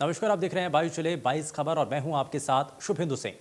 नमस्कार, आप देख रहे हैं 22 खबर और मैं हूं आपके साथ शुभेंदु सिंह।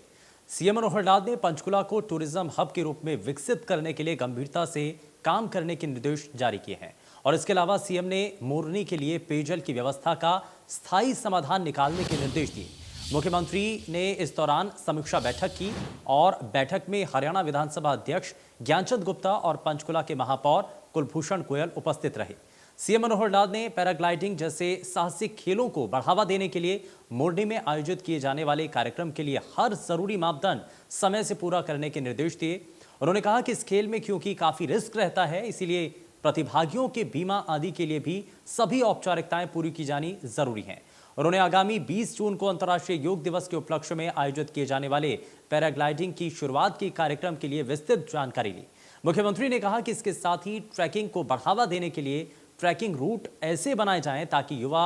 सीएम मनोहर लाल ने पंचकुला को टूरिज्म हब के रूप में विकसित करने के लिए गंभीरता से काम करने के निर्देश जारी किए हैं और इसके अलावा सीएम ने मोरनी के लिए पेयजल की व्यवस्था का स्थायी समाधान निकालने के निर्देश दिए। मुख्यमंत्री ने इस दौरान समीक्षा बैठक की और बैठक में हरियाणा विधानसभा अध्यक्ष ज्ञानचंद गुप्ता और पंचकुला के महापौर कुलभूषण गोयल उपस्थित रहे। सीएम मनोहर लाल ने पैराग्लाइडिंग जैसे साहसिक खेलों को बढ़ावा देने के लिए मोरनी में आयोजित किए जाने वाले कार्यक्रम के लिए हर जरूरी मापदंड समय से पूरा करने के निर्देश दिए। उन्होंने कहा कि इस खेल में क्योंकि काफी रिस्क रहता है, इसीलिए प्रतिभागियों के बीमा आदि के लिए भी सभी औपचारिकताएं पूरी की जानी जरूरी हैं। उन्होंने आगामी 20 जून को अंतर्राष्ट्रीय योग दिवस के उपलक्ष्य में आयोजित किए जाने वाले पैराग्लाइडिंग की शुरुआत की कार्यक्रम के लिए विस्तृत जानकारी ली। मुख्यमंत्री ने कहा कि इसके साथ ही ट्रैकिंग को बढ़ावा देने के लिए ट्रैकिंग रूट ऐसे बनाए जाएं ताकि युवा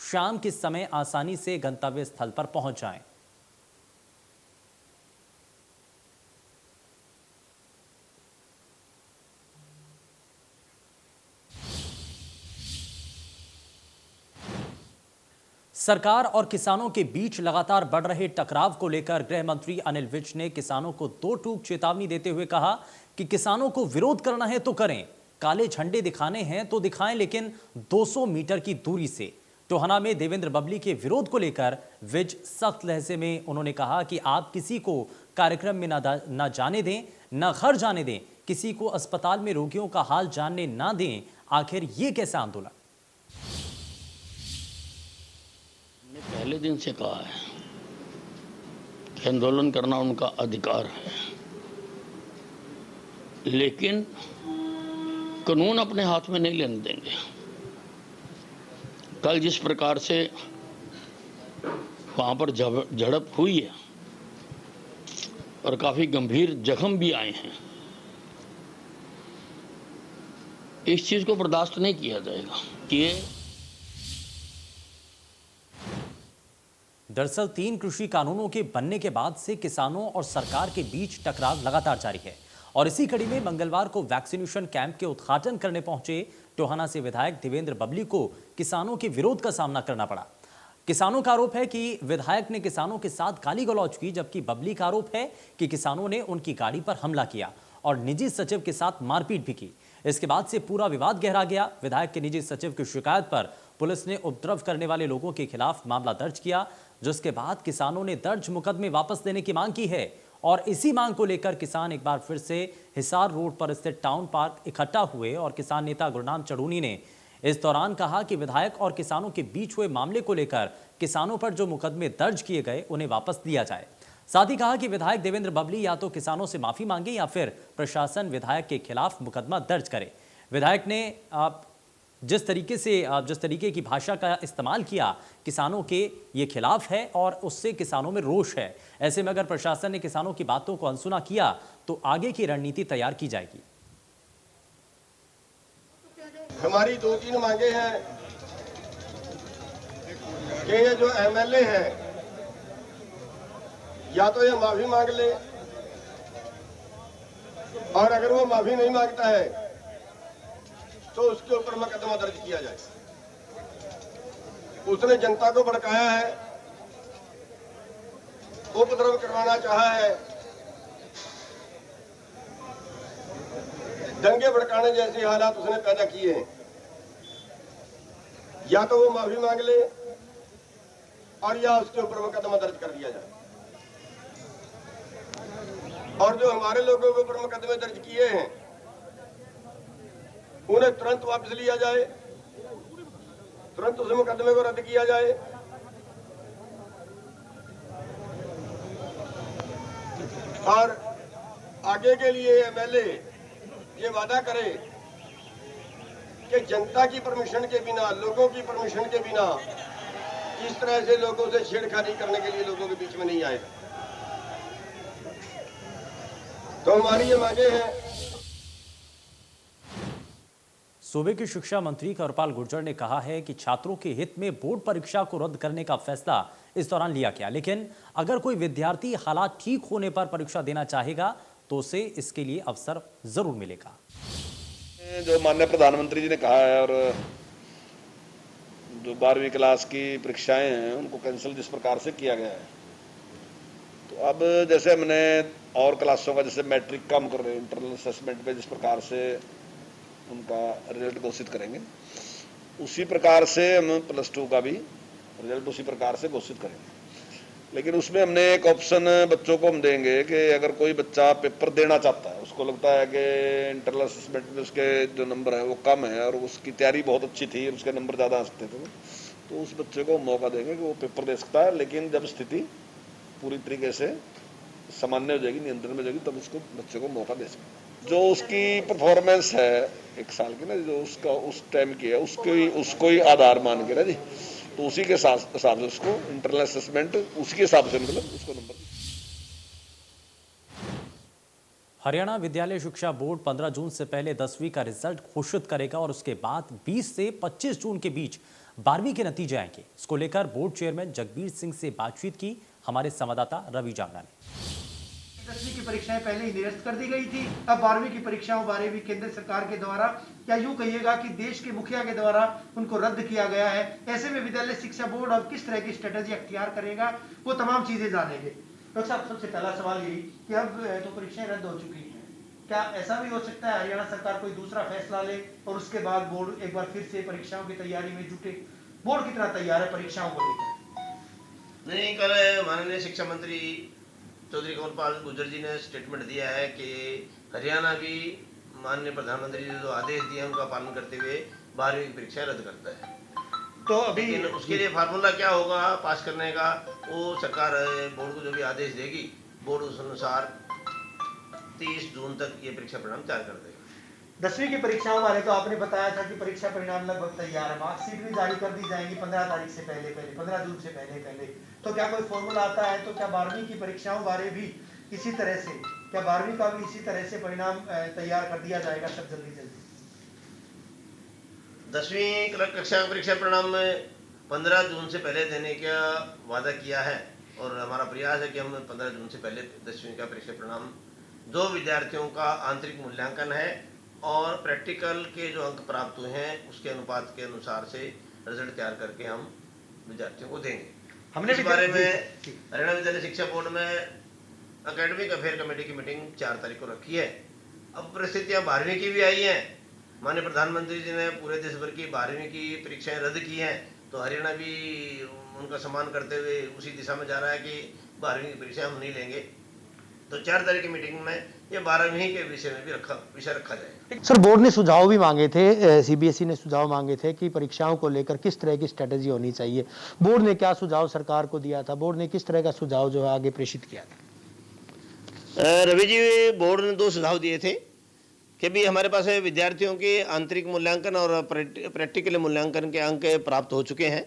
शाम के समय आसानी से गंतव्य स्थल पर पहुंच जाएं। सरकार और किसानों के बीच लगातार बढ़ रहे टकराव को लेकर गृह मंत्री अनिल विज ने किसानों को दो टूक चेतावनी देते हुए कहा कि किसानों को विरोध करना है तो करें, काले झंडे दिखाने हैं तो दिखाएं, लेकिन 200 मीटर की दूरी से। टोहाना में देवेंद्र बबली के विरोध को लेकर विज सख्त लहजे में उन्होंने कहा कि आप किसी को कार्यक्रम में न जाने दें, न घर जाने दें, किसी को अस्पताल में रोगियों का हाल जानने ना दें। आखिर ये कैसा आंदोलन? हमने पहले दिन से कहा है कि आंदोलन करना उनका अधिकार है, लेकिन कानून अपने हाथ में नहीं लेने देंगे। कल जिस प्रकार से वहां पर झड़प हुई है और काफी गंभीर जख्म भी आए हैं, इस चीज को बर्दाश्त नहीं किया जाएगा। कि दरअसल 3 कृषि कानूनों के बनने के बाद से किसानों और सरकार के बीच टकराव लगातार जारी है और इसी कड़ी में मंगलवार को वैक्सीनेशन कैंप के उद्घाटन करने पहुंचे टोहाना से विधायक देवेंद्र बबली को किसानों के विरोध का सामना करना पड़ा। किसानों का आरोप है कि विधायक ने किसानों के साथ गाली गलौज की, जबकि बबली का आरोप है कि किसानों ने उनकी गाड़ी पर हमला किया और निजी सचिव के साथ मारपीट भी की। इसके बाद से पूरा विवाद गहरा गया। विधायक के निजी सचिव की शिकायत पर पुलिस ने उपद्रव करने वाले लोगों के खिलाफ मामला दर्ज किया, जिसके बाद किसानों ने दर्ज मुकदमे वापस लेने की मांग की है और इसी मांग को लेकर किसान एक बार फिर से हिसार रोड पर स्थित टाउन पार्क इकट्ठा हुए और किसान नेता गुरनाम चढ़ूनी ने इस दौरान कहा कि विधायक और किसानों के बीच हुए मामले को लेकर किसानों पर जो मुकदमे दर्ज किए गए उन्हें वापस लिया जाए। साथ ही कहा कि विधायक देवेंद्र बबली या तो किसानों से माफी मांगे या फिर प्रशासन विधायक के खिलाफ मुकदमा दर्ज करे। विधायक ने जिस तरीके की भाषा का इस्तेमाल किया, किसानों के ये खिलाफ है और उससे किसानों में रोष है। ऐसे में अगर प्रशासन ने किसानों की बातों को अनसुना किया तो आगे की रणनीति तैयार की जाएगी। हमारी 2-3 मांगे हैं कि ये जो एमएलए है या तो ये माफी मांग ले, और अगर वो माफी नहीं मांगता है तो उसके ऊपर मुकदमा दर्ज किया जाए। उसने जनता को भड़काया है, उपद्रव करवाना चाहा है, दंगे भड़काने जैसे हालात उसने पैदा किए हैं। या तो वो माफी मांग ले और या उसके ऊपर मुकदमा दर्ज कर दिया जाए, और जो हमारे लोगों के ऊपर मुकदमे दर्ज किए हैं उन्हें तुरंत वापस लिया जाए, तुरंत उस मुकदमे को रद्द किया जाए। और आगे के लिए एमएलए ये वादा करे कि जनता की परमिशन के बिना, लोगों की परमिशन के बिना इस तरह से लोगों से छेड़खानी करने के लिए लोगों के बीच में नहीं आएगा। तो हमारी ये मांगे हैं। सूबे के शिक्षा मंत्री कंवरपाल गुर्जर ने कहा है कि छात्रों के हित में बोर्ड परीक्षा को रद्द करने का फैसला इस दौरान लिया गया, लेकिन अगर कोई विद्यार्थी हालात ठीक होने पर परीक्षा देना चाहेगा तो उसे इसके लिए अवसर जरूर मिलेगा। जो माननीय प्रधानमंत्री जी ने कहा है और जो 12वीं क्लास की परीक्षाएं हैं उनको कैंसिल जिस प्रकार से किया गया है, तो अब जैसे हमने और क्लासों का जैसे मैट्रिक का हम कर रहे हैं इंटरनल असेसमेंट पे जिस प्रकार से उनका रिजल्ट घोषित करेंगे, उसी प्रकार से हम +2 का भी रिजल्ट उसी प्रकार से घोषित करेंगे। लेकिन उसमें हमने एक ऑप्शन बच्चों को हम देंगे कि अगर कोई बच्चा पेपर देना चाहता है, उसको लगता है कि इंटरनल असेसमेंट में उसके जो नंबर है वो कम है और उसकी तैयारी बहुत अच्छी थी, उसके नंबर ज़्यादा आ सकते थे, तो उस बच्चे को मौका देंगे कि वो पेपर दे सकता है, लेकिन जब स्थिति पूरी तरीके से सामान्य हो जाएगी, नियंत्रण में हो जाएगी, तब उसको बच्चे को मौका दे सकते हैं। जो उसकी परफॉर्मेंस है 1 साल की ना, जो उसका उस टाइम की है, उसको ही आधार मान के ना जी, तो उसी के हिसाब से उसको इंटरनल असेसमेंट उसी के हिसाब से मतलब उसको नंबर। हरियाणा विद्यालय शिक्षा बोर्ड 15 जून से पहले 10वीं का रिजल्ट घोषित करेगा और उसके बाद 20 से 25 जून के बीच 12वीं के नतीजे आएंगे। इसको लेकर बोर्ड चेयरमैन जगबीर सिंह से बातचीत की हमारे संवाददाता रवि जांगड़ा ने। 10वीं की परीक्षाएं पहले ही निरस्त कर दी गई थी, अब 12वीं की परीक्षाओं बारे भी केंद्र सरकार के द्वारा या यूं कहिएगा कि देश के मुखिया के द्वारा उनको रद्द किया गया है। ऐसे में विद्यालय शिक्षा बोर्ड अब किस तरह की स्ट्रेटेजी अख्तियार करेगा, वो तमाम चीजें जानेंगे। डॉक्टर साहब, सबसे पहला सवाल यही कि अब तो परीक्षाएं रद्द हो चुकी हैं, क्या ऐसा भी हो सकता है हरियाणा सरकार कोई दूसरा फैसला ले और उसके बाद बोर्ड एक बार फिर से परीक्षाओं की तैयारी में जुटे? बोर्ड कितना तैयार है परीक्षाओं को लेकर? नहीं, कल माननीय शिक्षा मंत्री चौधरी कंवरपाल गुर्जर जी ने स्टेटमेंट दिया है कि हरियाणा भी माननीय प्रधानमंत्री जी जो आदेश दिए हैं उनका पालन करते हुए 12वीं की परीक्षा रद्द करता है। तो अभी उसके लिए फार्मूला क्या होगा पास करने का, वो सरकार बोर्ड को जो भी आदेश देगी, बोर्ड उस अनुसार 30 जून तक ये परीक्षा परिणाम तैयार कर देगा। 10वीं की परीक्षाओं वाले तो आपने बताया था कि परीक्षा परिणाम लगभग तैयार है, मार्कशीट भी जारी कर दी जाएंगी 15 तारीख से पहले 15 जून से पहले। तो क्या कोई फॉर्मूला आता है, तो क्या 12वीं की परीक्षाओं बारे भी इसी तरह से, क्या 12वीं का भी इसी तरह से परिणाम तैयार कर दिया जाएगा सब जल्दी? 10वीं कक्षा का परीक्षा परिणाम 15 जून से पहले देने का वादा किया है और हमारा प्रयास है कि हम 15 जून से पहले 10वीं का परीक्षा परिणाम जो विद्यार्थियों का आंतरिक मूल्यांकन है और प्रैक्टिकल के जो अंक प्राप्त हुए हैं उसके अनुपात के अनुसार से रिजल्ट तैयार करके हम विद्यार्थियों को देंगे। हमने इस बारे में हरियाणा विद्यालय शिक्षा बोर्ड में एकेडमिक अफेयर कमेटी की मीटिंग 4 तारीख को रखी है। अब परिस्थितियां 12वीं की भी आई हैं, माननीय प्रधानमंत्री जी ने पूरे देश भर की 12वीं की परीक्षाएं रद्द की हैं, तो हरियाणा भी उनका सम्मान करते हुए उसी दिशा में जा रहा है कि 12वीं की परीक्षा हम नहीं लेंगे। तो 4 तारीख की मीटिंग में ये 12वीं के विषय में भी विषय रखा जाएगा। सर, बोर्ड ने सुझाव भी मांगे थे, सीबीएसई ने सुझाव मांगे थे कि परीक्षाओं को लेकर किस तरह की स्ट्रेटेजी होनी चाहिए। बोर्ड ने क्या सुझाव सरकार को दिया था, बोर्ड ने किस तरह का सुझाव जो है आगे प्रेषित किया था? रवि जी, बोर्ड ने 2 सुझाव दिए थे कि भी हमारे पास विद्यार्थियों के आंतरिक मूल्यांकन और प्रैक्टिकल मूल्यांकन के अंक प्राप्त हो चुके हैं,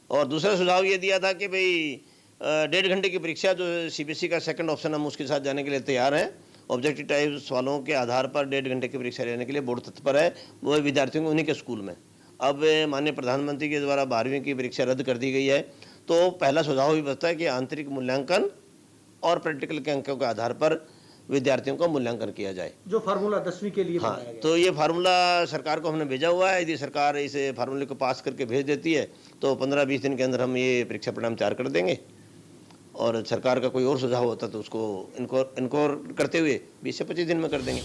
और दूसरा सुझाव ये दिया था कि भाई 1.5 घंटे की परीक्षा जो सीबीएसई का सेकंड ऑप्शन हम उसके साथ जाने के लिए तैयार हैं। ऑब्जेक्टिव टाइप सवालों के आधार पर 1.5 घंटे की परीक्षा लेने के लिए बोर्ड तत्पर है, वो विद्यार्थियों को उन्हीं के स्कूल में। अब माननीय प्रधानमंत्री के द्वारा 12वीं की परीक्षा रद्द कर दी गई है, तो पहला सुझाव भी बचता है कि आंतरिक मूल्यांकन और प्रैक्टिकल के अंकों के आधार पर विद्यार्थियों का मूल्यांकन किया जाए, जो फार्मूला 10वीं के लिए बनाया गया। तो ये फार्मूला सरकार को हमने भेजा हुआ है। यदि सरकार इस फार्मूले को पास करके भेज देती है तो 15-20 दिन के अंदर हम ये परीक्षा परिणाम तैयार कर देंगे, और सरकार का कोई और सुझाव होता तो उसको इनकोर करते हुए 20 से 25 दिन में कर देंगे।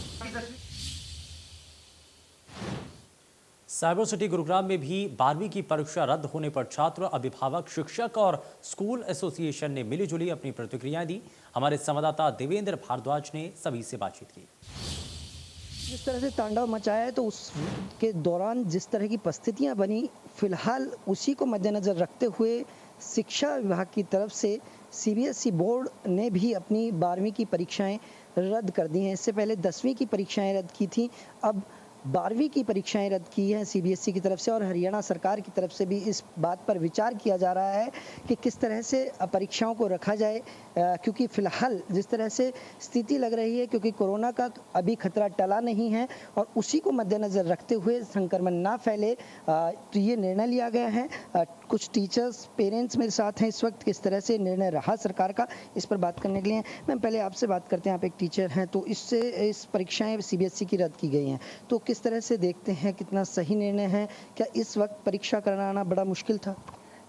साइबर सिटी गुरुग्राम में भी 12वीं की परीक्षा रद्द होने पर छात्र, अभिभावक, शिक्षक और स्कूल एसोसिएशन ने मिलीजुली अपनी प्रतिक्रियाएं दी। हमारे संवाददाता देवेंद्र भारद्वाज ने सभी से बातचीत की। जिस तरह से तांडव मचाया है, तो उसके दौरान जिस तरह की परिस्थितियां बनी, फिलहाल उसी को मद्देनजर रखते हुए शिक्षा विभाग की तरफ से सीबीएसई बोर्ड ने भी अपनी 12वीं की परीक्षाएं रद्द कर दी हैं। इससे पहले 10वीं की परीक्षाएं रद्द की थी, अब 12वीं की परीक्षाएं रद्द की हैं सीबीएसई की तरफ से, और हरियाणा सरकार की तरफ से भी इस बात पर विचार किया जा रहा है कि किस तरह से परीक्षाओं को रखा जाए, क्योंकि फिलहाल जिस तरह से स्थिति लग रही है, क्योंकि कोरोना का अभी खतरा टला नहीं है और उसी को मद्देनजर रखते हुए संक्रमण ना फैले, तो ये निर्णय लिया गया है। कुछ टीचर्स पेरेंट्स मेरे साथ हैं इस वक्त, किस तरह से निर्णय रहा सरकार का, इस पर बात करने के लिए। मैम पहले आपसे बात करते हैं, आप एक टीचर हैं, तो इससे इस परीक्षाएं सीबीएसई की रद्द की गई हैं, तो किस तरह से देखते हैं, कितना सही निर्णय है? क्या इस वक्त परीक्षा कराना बड़ा मुश्किल था?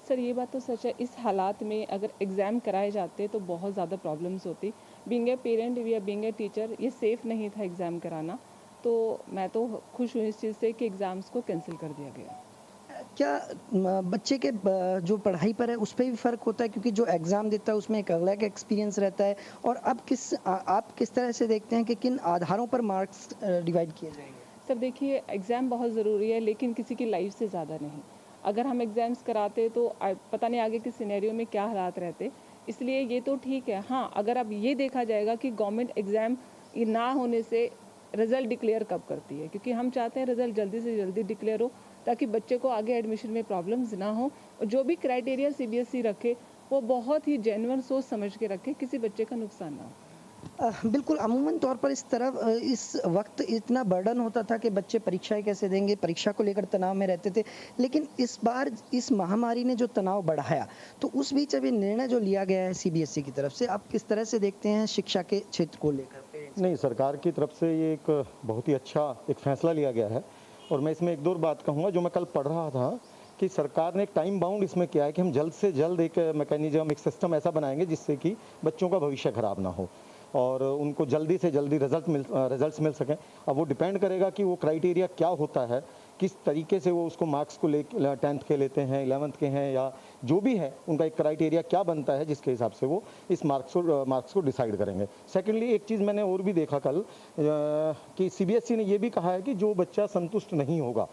सर ये बात तो सच है, इस हालात में अगर एग्ज़ाम कराए जाते तो बहुत ज़्यादा प्रॉब्लम्स होती। बीइंग ए पेरेंट या बीइंग ए टीचर ये सेफ़ नहीं था एग्ज़ाम कराना, तो मैं तो खुश हूँ इस चीज़ से कि एग्ज़ाम्स को कैंसिल कर दिया गया। क्या बच्चे के जो पढ़ाई पर है उस पर भी फ़र्क होता है, क्योंकि जो एग्ज़ाम देता है उसमें एक अलग एक्सपीरियंस रहता है, और अब आप किस तरह से देखते हैं कि किन आधारों पर मार्क्स डिवाइड किए जाएंगे? सर देखिए, एग्ज़ाम बहुत ज़रूरी है लेकिन किसी की लाइफ से ज़्यादा नहीं। अगर हम एग्ज़ाम्स कराते तो पता नहीं आगे के सिनेरियो में क्या हालात रहते, इसलिए ये तो ठीक है। हाँ, अगर अब ये देखा जाएगा कि गवर्नमेंट एग्ज़ाम ना होने से रिज़ल्ट डिक्लेयर कब करती है, क्योंकि हम चाहते हैं रिज़ल्ट जल्दी से जल्दी डिक्लेयर हो ताकि बच्चे को आगे एडमिशन में प्रॉब्लम्स ना हो, और जो भी क्राइटेरिया सीबीएसई रखे वो बहुत ही जेन्युइन सोच समझ के रखे, किसी बच्चे का नुकसान ना हो। बिल्कुल, अमूमन तौर पर इस वक्त इतना बर्डन होता था कि बच्चे परीक्षाएं कैसे देंगे, परीक्षा को लेकर तनाव में रहते थे, लेकिन इस बार इस महामारी ने जो तनाव बढ़ाया, तो उस बीच अभी निर्णय जो लिया गया है सीबीएसई की तरफ से, आप किस तरह से देखते हैं शिक्षा के क्षेत्र को लेकर? नहीं, सरकार की तरफ से ये एक बहुत ही अच्छा एक फैसला लिया गया है, और मैं इसमें एक दो बात कहूँगा जो मैं कल पढ़ रहा था कि सरकार ने एक टाइम बाउंड इसमें किया है कि हम जल्द से जल्द एक मैकेनिज्म, एक सिस्टम ऐसा बनाएंगे जिससे कि बच्चों का भविष्य खराब ना हो और उनको जल्दी से जल्दी रिजल्ट्स मिल सकें। अब वो डिपेंड करेगा कि वो क्राइटेरिया क्या होता है, किस तरीके से वो उसको मार्क्स को ले 10th के लेते हैं, 11th के हैं, या जो भी है उनका एक क्राइटेरिया क्या बनता है जिसके हिसाब से वो इस मार्क्स को डिसाइड करेंगे। सेकेंडली, एक चीज़ मैंने और भी देखा कल कि सीबीएसई ने ये भी कहा है कि जो बच्चा संतुष्ट नहीं होगा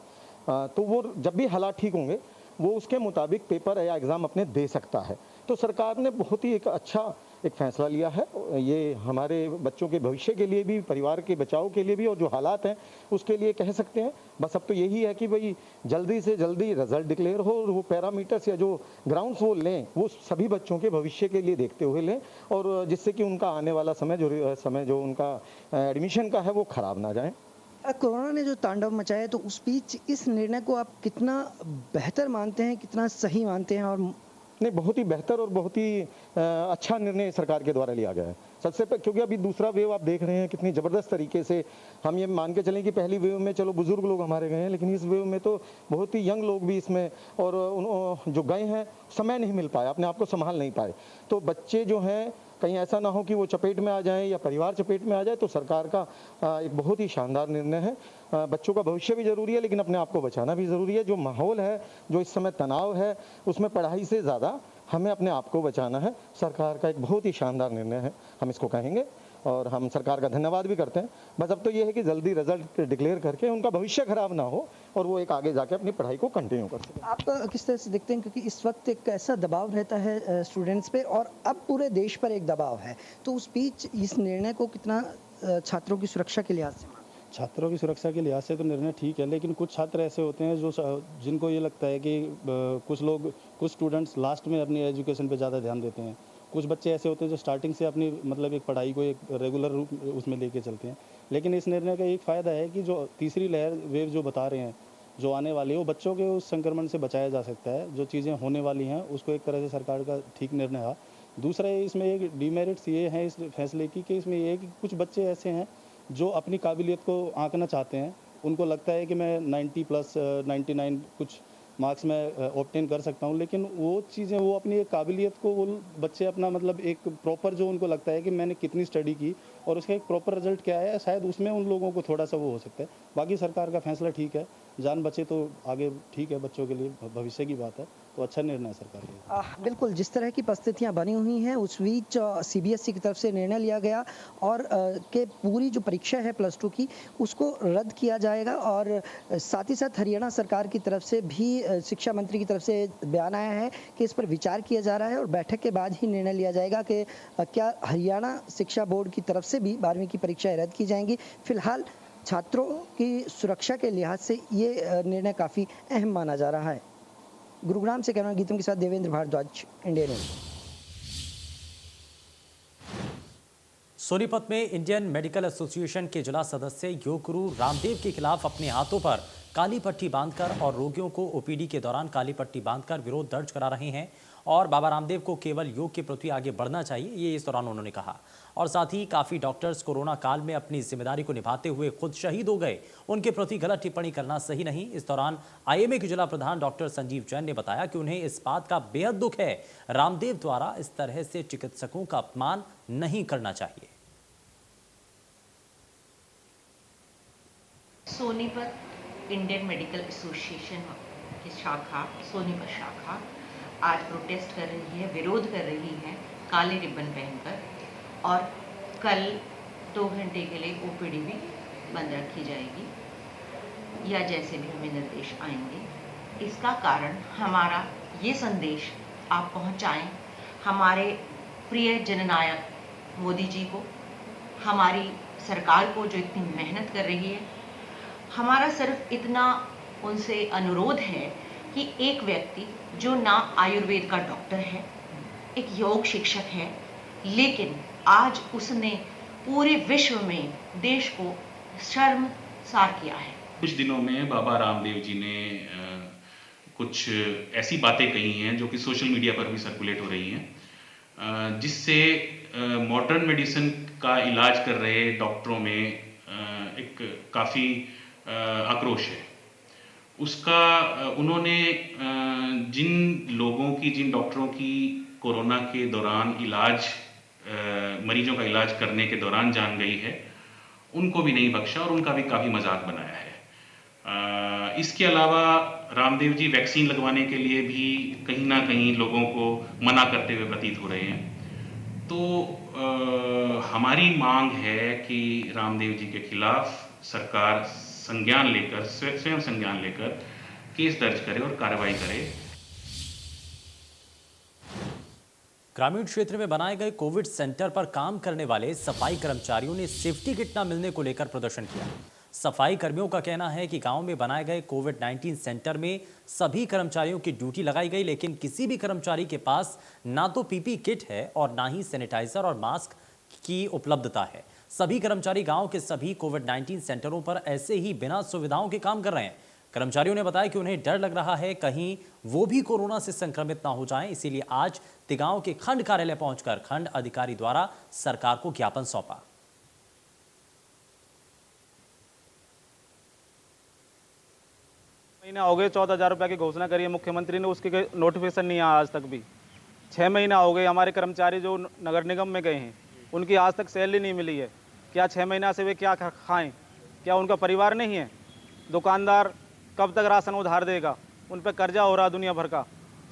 तो वो जब भी हालात ठीक होंगे वो उसके मुताबिक पेपर या एग्ज़ाम अपने दे सकता है। तो सरकार ने बहुत ही एक अच्छा एक फैसला लिया है, ये हमारे बच्चों के भविष्य के लिए भी, परिवार के बचाव के लिए भी, और जो हालात हैं उसके लिए कह सकते हैं। बस अब तो यही है कि भाई जल्दी से जल्दी रिजल्ट डिक्लेयर हो और वो पैरामीटर्स या जो ग्राउंड्स वो लें वो सभी बच्चों के भविष्य के लिए देखते हुए लें, और जिससे कि उनका आने वाला समय जो उनका एडमिशन का है वो ख़राब ना जाए। कोरोना ने जो तांडव मचाया, तो उस बीच इस निर्णय को आप कितना बेहतर मानते हैं, कितना सही मानते हैं? और नहीं, बहुत ही बेहतर और बहुत ही अच्छा निर्णय सरकार के द्वारा लिया गया है। सबसे पहले क्योंकि अभी दूसरा वेव आप देख रहे हैं कितनी ज़बरदस्त तरीके से, हम ये मान के चलें कि पहली वेव में चलो बुजुर्ग लोग हमारे गए हैं, लेकिन इस वेव में तो बहुत ही यंग लोग भी इसमें, और जो गए हैं समय नहीं मिल पाया, अपने आप को संभाल नहीं पाए। तो बच्चे जो हैं कहीं ऐसा ना हो कि वो चपेट में आ जाएं या परिवार चपेट में आ जाए, तो सरकार का एक बहुत ही शानदार निर्णय है। बच्चों का भविष्य भी ज़रूरी है लेकिन अपने आप को बचाना भी ज़रूरी है। जो माहौल है, जो इस समय तनाव है, उसमें पढ़ाई से ज़्यादा हमें अपने आप को बचाना है। सरकार का एक बहुत ही शानदार निर्णय है, हम इसको कहेंगे और हम सरकार का धन्यवाद भी करते हैं। बस अब तो ये है कि जल्दी रिजल्ट डिक्लेयर करके उनका भविष्य खराब ना हो और वो एक आगे जाके अपनी पढ़ाई को कंटिन्यू कर सकें। आप किस तरह से देखते हैं, क्योंकि इस वक्त एक ऐसा दबाव रहता है स्टूडेंट्स पे, और अब पूरे देश पर एक दबाव है, तो उस बीच इस निर्णय को कितना छात्रों की सुरक्षा के लिहाज से? छात्रों की सुरक्षा के लिहाज से तो निर्णय ठीक है, लेकिन कुछ छात्र ऐसे होते हैं जिनको ये लगता है कि कुछ स्टूडेंट्स लास्ट में अपनी एजुकेशन पे ज़्यादा ध्यान देते हैं। कुछ बच्चे ऐसे होते हैं जो स्टार्टिंग से अपनी मतलब एक पढ़ाई को एक रेगुलर रूप उसमें लेके चलते हैं। लेकिन इस निर्णय का एक फ़ायदा है कि जो तीसरी लहर वेव जो बता रहे हैं जो आने वाली है, वो बच्चों के उस संक्रमण से बचाया जा सकता है। जो चीज़ें होने वाली हैं उसको एक तरह से सरकार का ठीक निर्णय है। दूसरा इसमें एक डिमेरिट्स ये है इस फैसले की कि इसमें ये है कि कुछ बच्चे ऐसे हैं जो अपनी काबिलियत को आंकना चाहते हैं। उनको लगता है कि मैं 90 प्लस 99 कुछ मार्क्स में ऑब्टेन कर सकता हूं, लेकिन वो चीज़ें वो अपनी एक काबिलियत को वो बच्चे अपना मतलब एक प्रॉपर जो उनको लगता है कि मैंने कितनी स्टडी की और उसका एक प्रॉपर रिजल्ट क्या है, शायद उसमें उन लोगों को थोड़ा सा वो हो सकता है। बाकी सरकार का फैसला ठीक है, जान बचे तो आगे ठीक है, बच्चों के लिए भविष्य की बात है, तो अच्छा निर्णय है सरकार का। बिल्कुल, जिस तरह की परिस्थितियां बनी हुई हैं उस बीच सीबीएसई की तरफ से निर्णय लिया गया और के पूरी जो परीक्षा है +2 की उसको रद्द किया जाएगा, और साथ ही साथ हरियाणा सरकार की तरफ से भी शिक्षा मंत्री की तरफ से बयान आया है कि इस पर विचार किया जा रहा है और बैठक के बाद ही निर्णय लिया जाएगा कि क्या हरियाणा शिक्षा बोर्ड की तरफ से भी 12वीं की परीक्षाएं रद्द की जाएंगी। फिलहाल छात्रों की सुरक्षा के लिहाज से ये निर्णय काफ़ी अहम माना जा रहा है। गुरुग्राम से कैमरा गीतम के साथ देवेंद्र भारद्वाज, इंडिया न्यूज़। सोनीपत में इंडियन मेडिकल एसोसिएशन के जिला सदस्य योग गुरु रामदेव के खिलाफ अपने हाथों पर काली पट्टी बांधकर और रोगियों को ओपीडी के दौरान काली पट्टी बांधकर विरोध दर्ज करा रहे हैं और बाबा रामदेव को केवल योग के प्रति आगे बढ़ना चाहिए, ये इस दौरान उन्होंने कहा। और साथ ही काफ़ी डॉक्टर्स कोरोना काल में अपनी जिम्मेदारी को निभाते हुए खुद शहीद हो गए, उनके प्रति गलत टिप्पणी करना सही नहीं। इस दौरान आईएमए के जिला प्रधान डॉक्टर संजीव जैन ने बताया कि उन्हें इस बात का बेहद दुख है, रामदेव द्वारा इस तरह से चिकित्सकों का अपमान नहीं करना चाहिए। सोनीपत इंडियन मेडिकल एसोसिएशन की शाखा, सोनीपत शाखा आज प्रोटेस्ट कर रही है, विरोध कर रही है काले रिबन पहनकर, और कल 2 घंटे के लिए ओपीडी भी बंद रखी जाएगी या जैसे भी हमें निर्देश आएंगे। इसका कारण हमारा ये संदेश आप पहुंचाएं हमारे प्रिय जननायक मोदी जी को, हमारी सरकार को जो इतनी मेहनत कर रही है। हमारा सिर्फ इतना उनसे अनुरोध है कि एक व्यक्ति जो ना आयुर्वेद का डॉक्टर है, एक योग शिक्षक है, लेकिन आज उसने पूरे विश्व में देश को शर्मसार किया है। कुछ दिनों में बाबा रामदेव जी ने कुछ ऐसी बातें कही हैं जो कि सोशल मीडिया पर भी सर्कुलेट हो रही हैं, जिससे मॉडर्न मेडिसिन का इलाज कर रहे डॉक्टरों में एक काफ़ी आक्रोश है। उसका उन्होंने जिन डॉक्टरों की कोरोना के दौरान मरीजों का इलाज करने के दौरान जान गई है, उनको भी नहीं बख्शा और उनका भी काफ़ी मजाक बनाया है। इसके अलावा रामदेव जी वैक्सीन लगवाने के लिए भी कहीं ना कहीं लोगों को मना करते हुए प्रतीत हो रहे हैं। तो हमारी मांग है कि रामदेव जी के खिलाफ सरकार स्वयं संज्ञान लेकर केस दर्ज करे और कार्रवाई करे। ग्रामीण क्षेत्र में बनाए गए कोविड सेंटर पर काम करने वाले सफाई कर्मचारियों ने सेफ्टी किट न मिलने को लेकर प्रदर्शन किया। सफाई कर्मियों का कहना है कि गांव में बनाए गए कोविड-19 सेंटर में सभी कर्मचारियों की ड्यूटी लगाई गई, लेकिन किसी भी कर्मचारी के पास ना तो पीपी किट है और ना ही सैनिटाइजर और मास्क की उपलब्धता है। सभी कर्मचारी गांव के सभी कोविड-19 सेंटरों पर ऐसे ही बिना सुविधाओं के काम कर रहे हैं। कर्मचारियों ने बताया कि उन्हें डर लग रहा है कहीं वो भी कोरोना से संक्रमित ना हो जाएं, इसीलिए आज तिगांव के खंड कार्यालय पहुंचकर खंड अधिकारी द्वारा सरकार को ज्ञापन सौंपा। महीना हो गए, 14,000 रुपये की घोषणा करी है मुख्यमंत्री ने, उसके नोटिफिकेशन नहीं आया आज तक भी। 6 महीना हो गए, हमारे कर्मचारी जो नगर निगम में गए हैं उनकी आज तक सैलरी नहीं मिली है। क्या 6 महीना से वे क्या खाएं? क्या उनका परिवार नहीं है? दुकानदार कब तक राशन उधार देगा? उन पर कर्जा हो रहा दुनिया भर का।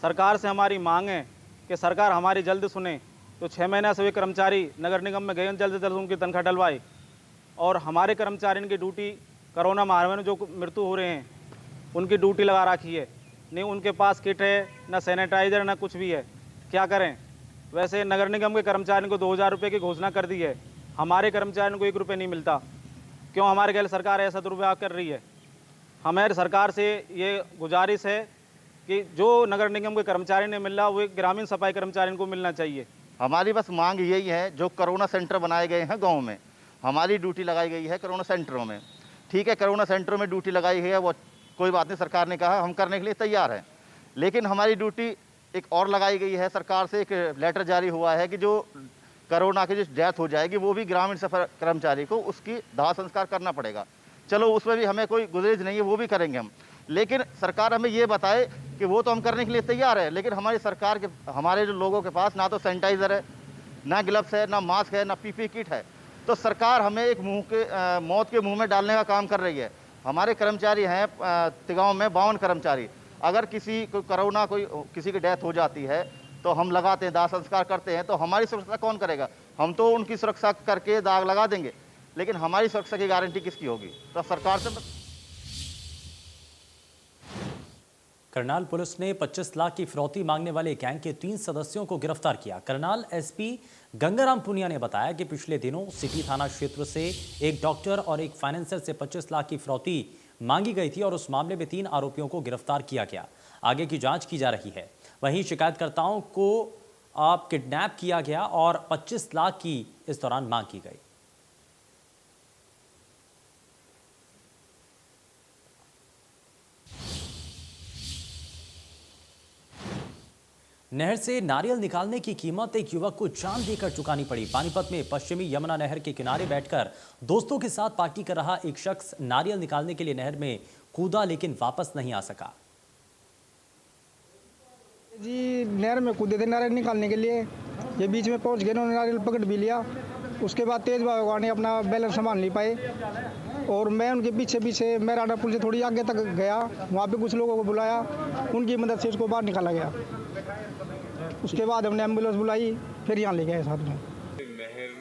सरकार से हमारी मांग है कि सरकार हमारी जल्द सुने। तो 6 महीना से वे कर्मचारी नगर निगम में गए, जल्द से जल्द उनकी तनख्वाह डलवाए। और हमारे कर्मचारियों की ड्यूटी कोरोना महामारी में जो मृत्यु हो रहे हैं उनकी ड्यूटी लगा रखी है। नहीं उनके पास किट है, ना सैनिटाइजर, ना कुछ भी है। क्या करें? वैसे नगर निगम के कर्मचारियों को 2,000 रुपये की घोषणा कर दी है, हमारे कर्मचारियों को 1 रुपये नहीं मिलता। क्यों हमारे गैर सरकार ऐसा दुरुपयोग कर रही है? हमारे सरकार से ये गुजारिश है कि जो नगर निगम के कर्मचारी ने मिल रहा वो ग्रामीण सफाई कर्मचारियों को मिलना चाहिए। हमारी बस मांग यही है, जो कोरोना सेंटर बनाए गए हैं गाँव में, हमारी ड्यूटी लगाई गई है कोरोना सेंटरों में। ठीक है, कोरोना सेंटरों में ड्यूटी लगाई गई है, वो कोई बात नहीं, सरकार ने कहा हम करने के लिए तैयार हैं। लेकिन हमारी ड्यूटी एक और लगाई गई है, सरकार से एक लेटर जारी हुआ है कि जो कोरोना की जो डेथ हो जाएगी वो भी ग्रामीण सफाई कर्मचारी को उसकी दाह संस्कार करना पड़ेगा। चलो उसमें भी हमें कोई गुरेज नहीं है, वो भी करेंगे हम। लेकिन सरकार हमें ये बताए कि वो तो हम करने के लिए तैयार है, लेकिन हमारी सरकार के हमारे जो लोगों के पास ना तो सैनिटाइज़र है, ना ग्लव्स है, ना मास्क है, ना पीपी किट है। तो सरकार हमें एक मौत के मुँह में डालने का काम कर रही है। हमारे कर्मचारी हैं तिगांव में 52 कर्मचारी। अगर किसी को कोरोना किसी की डेथ हो जाती है तो हम लगाते हैं, दाह संस्कार करते हैं, तो हमारी सुरक्षा कौन करेगा? हम तो उनकी सुरक्षा करके दाग लगा देंगे, लेकिन हमारी सुरक्षा की गारंटी किसकी होगी? तो सरकार से। करनाल पुलिस ने 25 लाख की फिरौती मांगने वाले गैंग के 3 सदस्यों को गिरफ्तार किया। करनाल एसपी गंगाराम पुनिया ने बताया कि पिछले दिनों सिटी थाना क्षेत्र से एक डॉक्टर और एक फाइनेंसर से 25 लाख की फिरौती मांगी गई थी और उस मामले में 3 आरोपियों को गिरफ्तार किया गया। आगे की जांच की जा रही है। वहीं शिकायतकर्ताओं को किडनैप किया गया और 25 लाख की इस दौरान मांग की गई। नहर से नारियल निकालने की कीमत एक युवक को जान देकर चुकानी पड़ी। पानीपत में पश्चिमी यमुना नहर के किनारे बैठकर दोस्तों के साथ पार्टी कर रहा एक शख्स नारियल निकालने के लिए नहर में कूदा, लेकिन वापस नहीं आ सका। जी नहर में कूदे थे नारियल निकालने के लिए, ये बीच में पहुंच गए, उन्होंने नारियल पकड़ भी लिया। उसके बाद तेज बहाव ने अपना बैलेंस संभाल नहीं पाए और मैं उनके पीछे पीछे मेराडा पुल से थोड़ी आगे तक गया। वहाँ पे कुछ लोगों को बुलाया, उनकी मदद से उसको बाहर निकाला गया। उसके बाद हमने एम्बुलेंस बुलाई, फिर यहाँ ले गए साथ में। नहर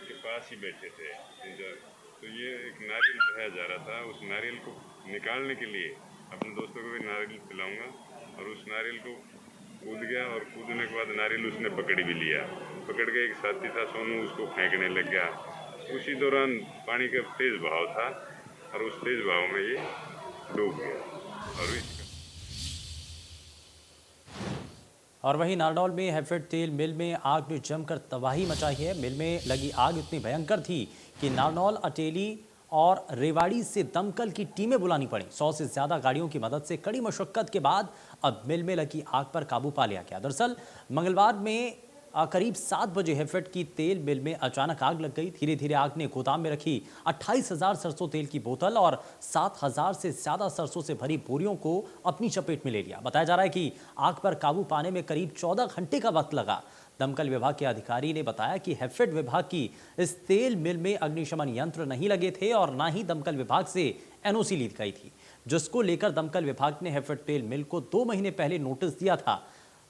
के पास ही बैठे थे तो ये एक नारियल बहाया जा रहा था। उस नारियल को निकालने के लिए अपने दोस्तों को भी नारियल पिलाऊंगा और उस नारियल को कूद गया और कूदने के बाद नारियल उसने पकड़ भी लिया। पकड़ के एक साथी था सोनू, उसको फेंकने लग गया। उसी दौरान पानी का तेज बहाव था और उस तेज बहाव में ये डूब गया। और वहीं नारनौल में हैफेड तेल मिल में आग ने जमकर तबाही मचाई है। मिल में लगी आग इतनी भयंकर थी कि नारनौल, अटेली और रेवाड़ी से दमकल की टीमें बुलानी पड़ी। 100 से ज्यादा गाड़ियों की मदद से कड़ी मशक्कत के बाद अब मिल में लगी आग पर काबू पा लिया गया। दरअसल मंगलवार में करीब 7 बजे हैफेड की तेल मिल में अचानक आग लग गई। धीरे धीरे आग ने गोदाम में रखी 28,000 सरसों तेल की बोतल और 7,000 से ज्यादा सरसों से भरी बोरियों को अपनी चपेट में ले लिया। बताया जा रहा है कि आग पर काबू पाने में करीब 14 घंटे का वक्त लगा। दमकल विभाग के अधिकारी ने बताया कि हैफेड विभाग की इस तेल मिल में अग्निशमन यंत्र नहीं लगे थे और ना ही दमकल विभाग से एनओसी ली गई थी, जिसको लेकर दमकल विभाग ने हैफेड तेल मिल को 2 महीने पहले नोटिस दिया था।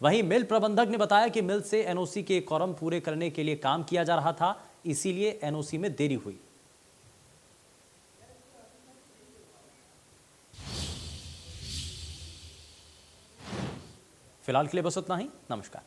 वहीं मिल प्रबंधक ने बताया कि मिल से एनओसी के कॉरम पूरे करने के लिए काम किया जा रहा था, इसीलिए एनओसी में देरी हुई। फिलहाल के लिए बस उतना ही। नमस्कार।